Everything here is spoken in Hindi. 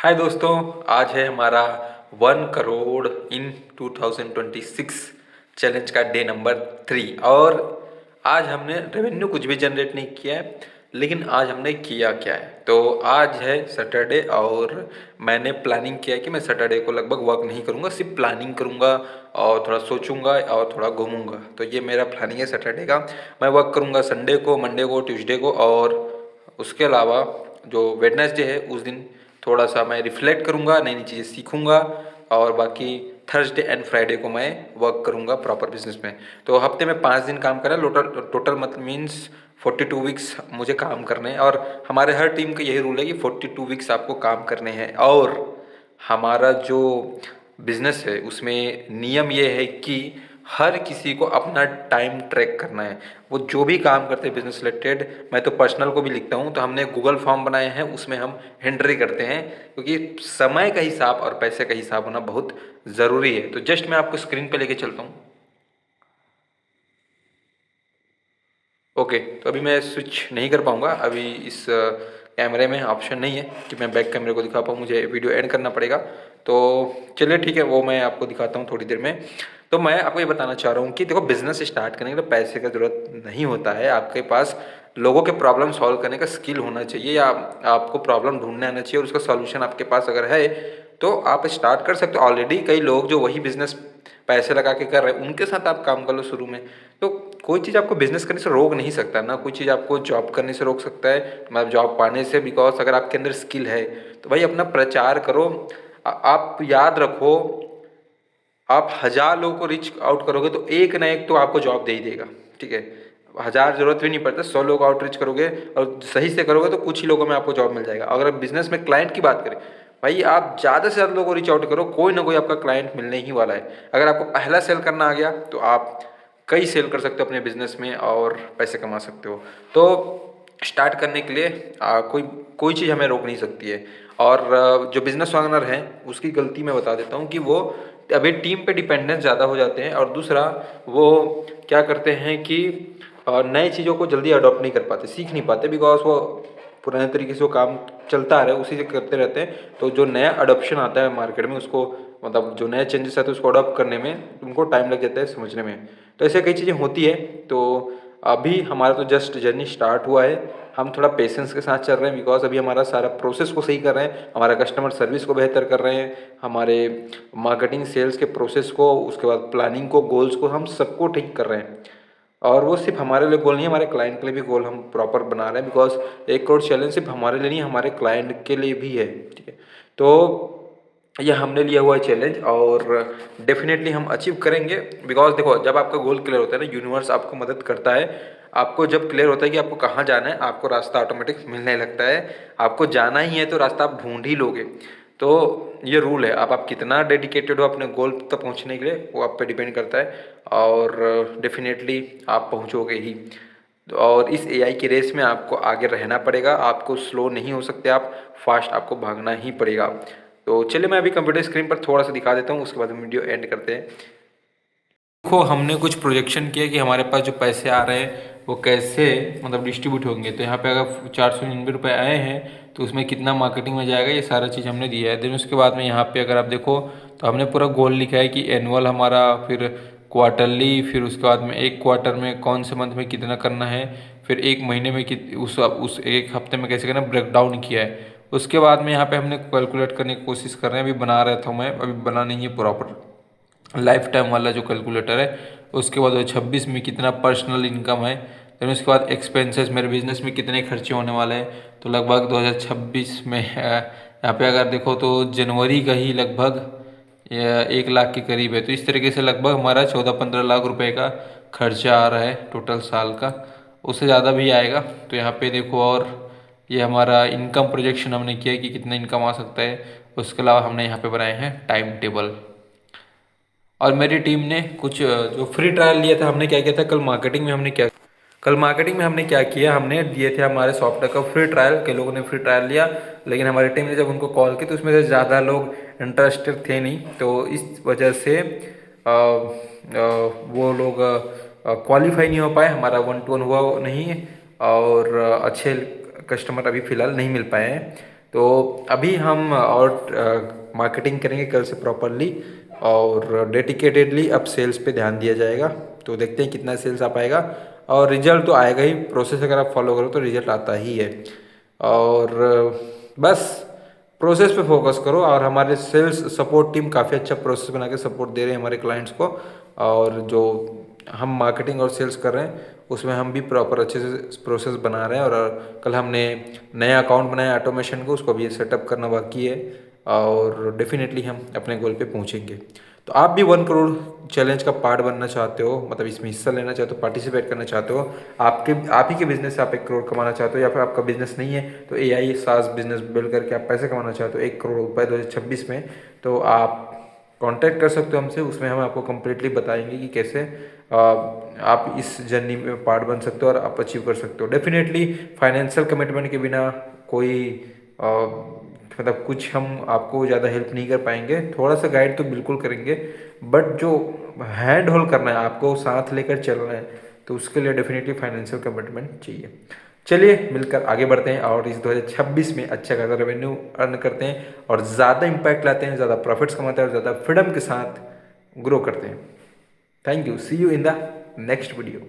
हाय दोस्तों, आज है हमारा 1 करोड़ इन 2026 चैलेंज का डे नंबर 3। और आज हमने रेवेन्यू कुछ भी जनरेट नहीं किया है, लेकिन आज हमने किया क्या है। तो आज है सैटरडे और मैंने प्लानिंग किया है कि मैं सैटरडे को लगभग वर्क नहीं करूँगा, सिर्फ प्लानिंग करूँगा और थोड़ा सोचूंगा और थोड़ा घूमूंगा। तो ये मेरा प्लानिंग है सैटरडे का। मैं वर्क करूँगा संडे को, मंडे को, ट्यूसडे को, और उसके अलावा जो वेडनेसडे है उस दिन थोड़ा सा मैं रिफ्लेक्ट करूँगा, नई नई चीज़ें सीखूँगा, और बाकी थर्सडे एंड फ्राइडे को मैं वर्क करूँगा प्रॉपर बिजनेस में। तो हफ्ते में 5 दिन काम करना टोटल टोटल मतलब मीन्स 42 वीक्स मुझे काम करने हैं। और हमारे हर टीम का यही रूल है कि 42 वीक्स आपको काम करने हैं। और हमारा जो बिजनेस है उसमें नियम ये है कि हर किसी को अपना टाइम ट्रैक करना है। वो जो भी काम करते हैं बिजनेस रिलेटेड, मैं तो पर्सनल को भी लिखता हूँ, तो हमने गूगल फॉर्म बनाए हैं, उसमें हम एंट्री करते हैं, क्योंकि समय का हिसाब और पैसे का हिसाब होना बहुत ज़रूरी है। तो जस्ट मैं आपको स्क्रीन पे लेके चलता हूँ। ओके, तो अभी मैं स्विच नहीं कर पाऊँगा। अभी इस कैमरे में ऑप्शन नहीं है कि मैं बैक कैमरे को दिखा पाऊँ, मुझे वीडियो एंड करना पड़ेगा। तो चलिए ठीक है, वो मैं आपको दिखाता हूँ थोड़ी देर में। तो मैं आपको ये बताना चाह रहा हूँ कि देखो, बिजनेस स्टार्ट करने के लिए पैसे का ज़रूरत नहीं होता है। आपके पास लोगों के प्रॉब्लम सॉल्व करने का स्किल होना चाहिए, या आपको प्रॉब्लम ढूंढने आना चाहिए, और उसका सॉल्यूशन आपके पास अगर है तो आप स्टार्ट कर सकते हो। ऑलरेडी कई लोग जो वही बिजनेस पैसे लगा के कर रहे हैं, उनके साथ आप काम कर लो शुरू में। तो कोई चीज़ आपको बिजनेस करने से रोक नहीं सकता ना, कोई चीज़ आपको जॉब करने से रोक सकता है, मतलब जॉब पाने से। बिकॉज अगर आपके अंदर स्किल है तो भाई अपना प्रचार करो। आप याद रखो, आप 1000 लोगों को रीच आउट करोगे तो एक ना एक तो आपको जॉब दे ही देगा। ठीक है, 1000 जरूरत भी नहीं पड़ता, 100 लोग आउटरीच करोगे और सही से करोगे तो कुछ ही लोगों में आपको जॉब मिल जाएगा। अगर आप बिजनेस में क्लाइंट की बात करें, भाई आप ज़्यादा से ज़्यादा लोगों को रीच आउट करो, कोई ना कोई आपका क्लाइंट मिलने ही वाला है। अगर आपको पहला सेल करना आ गया तो आप कई सेल कर सकते हो अपने बिजनेस में और पैसे कमा सकते हो। तो स्टार्ट करने के लिए कोई कोई चीज़ हमें रोक नहीं सकती है। और जो बिजनेस ओनर हैं उसकी गलती मैं बता देता हूँ कि वो अभी टीम पे डिपेंडेंस ज़्यादा हो जाते हैं। और दूसरा, वो क्या करते हैं कि नई चीज़ों को जल्दी अडॉप्ट नहीं कर पाते, सीख नहीं पाते, बिकॉज वो पुराने तरीके से वो काम चलता आ रहा है उसी से करते रहते हैं। तो जो नया अडॉप्शन आता है मार्केट में, उसको मतलब जो नए चेंजेस आते हैं उसको अडॉप्ट करने में उनको टाइम लग जाता है समझने में। तो ऐसे कई चीज़ें होती है। तो अभी हमारा तो जस्ट जर्नी स्टार्ट हुआ है, हम थोड़ा पेशेंस के साथ चल रहे हैं, बिकॉज अभी हमारा सारा प्रोसेस को सही कर रहे हैं, हमारा कस्टमर सर्विस को बेहतर कर रहे हैं, हमारे मार्केटिंग सेल्स के प्रोसेस को, उसके बाद प्लानिंग को, गोल्स को, हम सबको ठीक कर रहे हैं। और वो सिर्फ हमारे लिए गोल नहीं है, हमारे क्लाइंट के लिए भी गोल हम प्रॉपर बना रहे हैं। बिकॉज 1 करोड़ चैलेंज सिर्फ हमारे लिए नहीं, हमारे क्लाइंट के लिए भी है। ठीक है, तो यह हमने लिया हुआ है चैलेंज, और डेफिनेटली हम अचीव करेंगे। बिकॉज देखो, जब आपका गोल क्लियर होता है ना, यूनिवर्स आपको मदद करता है। आपको जब क्लियर होता है कि आपको कहाँ जाना है, आपको रास्ता ऑटोमेटिक मिलने लगता है। आपको जाना ही है तो रास्ता आप ढूंढ ही लोगे। तो ये रूल है। आप कितना डेडिकेटेड हो अपने गोल तक पहुंचने के लिए, वो आप पे डिपेंड करता है। और डेफिनेटली आप पहुंचोगे ही। और इस एआई की रेस में आपको आगे रहना पड़ेगा, आपको स्लो नहीं हो सकते आप, फास्ट आपको भागना ही पड़ेगा। तो चलिए, मैं अभी कंप्यूटर स्क्रीन पर थोड़ा सा दिखा देता हूँ, उसके बाद हम वीडियो एंड करते हैं। देखो, हमने कुछ प्रोजेक्शन किया कि हमारे पास जो पैसे आ रहे हैं वो कैसे मतलब डिस्ट्रीब्यूट होंगे। तो यहाँ पे अगर 499 रुपये आए हैं तो उसमें कितना मार्केटिंग में जाएगा, ये सारा चीज़ हमने दिया है। देन उसके बाद में यहाँ पे अगर आप देखो तो हमने पूरा गोल लिखा है कि एनुअल हमारा, फिर क्वार्टरली, फिर उसके बाद में एक क्वार्टर में कौन से मंथ में कितना करना है, फिर एक महीने में उस एक हफ्ते में कैसे करना, ब्रेक डाउन किया है। उसके बाद में यहाँ पे हमने कैलकुलेट करने की कोशिश कर रहे हैं। अभी बना रहा था मैं, अभी बना नहीं है प्रॉपर लाइफ टाइम वाला जो कैलकुलेटर है। उसके बाद 26 में कितना पर्सनल इनकम है, फिर उसके बाद एक्सपेंसेस, मेरे बिजनेस में कितने खर्चे होने वाले हैं। तो लगभग 2026 में यहाँ पे अगर देखो तो जनवरी का ही लगभग 1 लाख के करीब है। तो इस तरीके से लगभग हमारा 14-15 लाख रुपए का खर्चा आ रहा है टोटल साल का, उससे ज़्यादा भी आएगा। तो यहाँ पे देखो, और ये हमारा इनकम प्रोजेक्शन हमने किया है कि कितना इनकम आ सकता है। उसके अलावा हमने यहाँ पे बनाए हैं टाइम टेबल। और मेरी टीम ने कुछ जो फ्री ट्रायल लिया था, हमने क्या किया था, कल मार्केटिंग में हमने क्या किया, हमने दिए थे हमारे सॉफ्टवेयर का फ्री ट्रायल। कई लोगों ने फ्री ट्रायल लिया, लेकिन हमारी टीम ने जब उनको कॉल की तो उसमें से ज़्यादा लोग इंटरेस्टेड थे नहीं। तो इस वजह से वो लोग क्वालिफाई नहीं हो पाए, हमारा 1-to-1 हुआ नहीं, और अच्छे कस्टमर अभी फ़िलहाल नहीं मिल पाए हैं। तो अभी हम और मार्केटिंग करेंगे कल से प्रॉपरली और डेडिकेटेडली अब सेल्स पे ध्यान दिया जाएगा। तो देखते हैं कितना सेल्स आ पाएगा और रिजल्ट तो आएगा ही। प्रोसेस अगर आप फॉलो करो तो रिजल्ट आता ही है। और बस प्रोसेस पे फोकस करो और हमारे सेल्स सपोर्ट टीम काफ़ी अच्छा प्रोसेस बना के सपोर्ट दे रहे हैं हमारे क्लाइंट्स को। और जो हम मार्केटिंग और सेल्स कर रहे हैं उसमें हम भी प्रॉपर अच्छे से प्रोसेस बना रहे हैं। और कल हमने नया अकाउंट बनाया ऑटोमेशन को, उसको भी सेटअप करना बाकी है और डेफिनेटली हम अपने गोल पे पहुंचेंगे। तो आप भी 1 करोड़ चैलेंज का पार्ट बनना चाहते हो, मतलब इसमें हिस्सा लेना चाहते हो, पार्टिसिपेट करना चाहते हो, आप ही के बिजनेस से आप 1 करोड़ कमाना चाहते हो, या फिर आपका बिजनेस नहीं है तो AI SaaS बिजनेस बिल्ड करके आप पैसे कमाना चाहते हो 1 करोड़ रुपए 2026 में, तो आप कांटेक्ट कर सकते हो हमसे। उसमें हम आपको कम्प्लीटली बताएंगे कि कैसे आप इस जर्नी में पार्ट बन सकते हो और आप अचीव कर सकते हो। डेफिनेटली फाइनेंशियल कमिटमेंट के बिना कोई मतलब कुछ हम आपको ज़्यादा हेल्प नहीं कर पाएंगे। थोड़ा सा गाइड तो बिल्कुल करेंगे, बट जो हैंड होल्ड करना है, आपको साथ लेकर चलना है, तो उसके लिए डेफिनेटली फाइनेंशियल कमिटमेंट चाहिए। चलिए मिलकर आगे बढ़ते हैं और इस 2026 में अच्छा खासा रेवेन्यू अर्न करते हैं और ज़्यादा इम्पैक्ट लाते हैं, ज़्यादा प्रॉफिट्स कमाते हैं और ज़्यादा फ्रीडम के साथ ग्रो करते हैं। Thank you, see you in the next video.